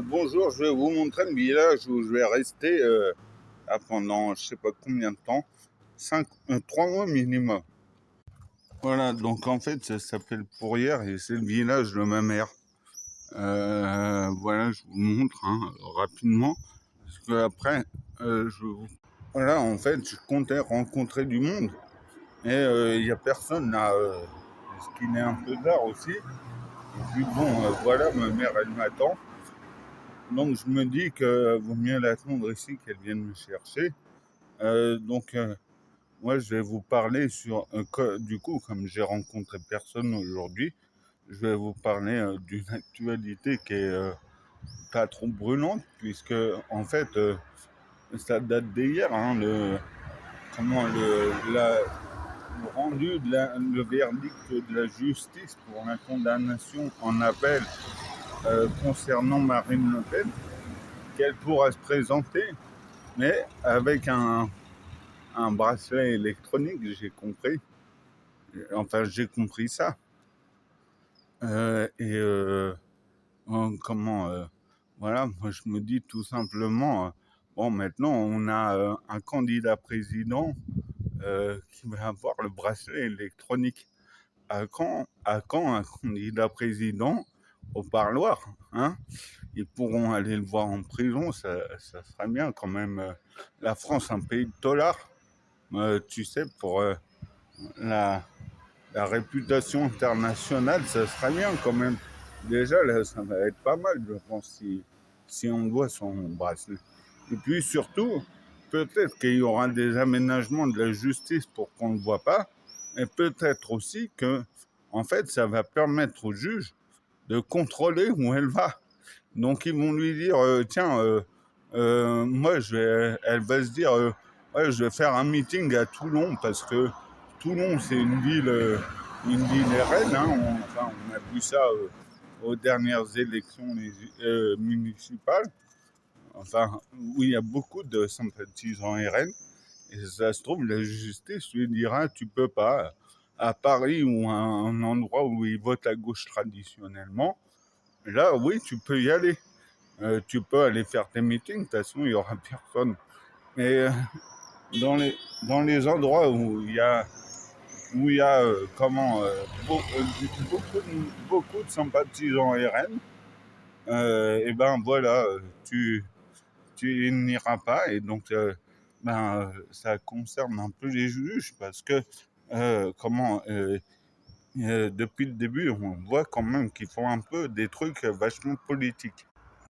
Bonjour, je vais vous montrer le village où je vais rester pendant je sais pas combien de temps, 3 mois minimum. Voilà, donc en fait ça s'appelle Pourrières et c'est le village de ma mère. Voilà, je vous montre rapidement, parce que après, voilà, en fait, je comptais rencontrer du monde, et il n'y a personne là, ce qui est un peu tard aussi. Et puis bon, voilà, ma mère, elle m'attend. Donc je me dis que vaut mieux l'attendre ici qu'elle vienne me chercher. Moi je vais vous parler du coup, comme j'ai rencontré personne aujourd'hui, je vais vous parler d'une actualité qui est pas trop brûlante, puisque en fait ça date d'hier, le rendu, le verdict de la justice pour la condamnation en appel concernant Marine Le Pen, qu'elle pourra se présenter, mais avec un bracelet électronique, j'ai compris. Enfin, j'ai compris ça. Voilà, moi je me dis tout simplement, bon, maintenant on a un candidat président qui va avoir le bracelet électronique. À quand un candidat président au parloir, hein? Ils pourront aller le voir en prison, ça serait bien quand même. La France, un pays de tolards, tu sais, pour la, la réputation internationale, ça serait bien quand même. Déjà, là, ça va être pas mal, je pense, si on voit son bracelet. Et puis surtout, peut-être qu'il y aura des aménagements de la justice pour qu'on ne le voit pas, et peut-être aussi que, en fait, ça va permettre au juge de contrôler où elle va. Donc ils vont lui dire, tiens, moi, elle va se dire, ouais, je vais faire un meeting à Toulon, parce que Toulon, c'est une ville RN. On a vu ça aux dernières élections municipales. Enfin, où il y a beaucoup de sympathisants RN. Et ça se trouve, la justice lui dira, tu peux pas, à Paris ou à un endroit où ils votent à gauche traditionnellement, là, oui, tu peux y aller. Tu peux aller faire tes meetings, de toute façon, il n'y aura personne. Mais dans les endroits où il y a beaucoup de sympathisants RN, et ben voilà, tu n'iras pas. Et donc, ça concerne un peu les juges, parce que depuis le début, on voit quand même qu'ils font un peu des trucs vachement politiques.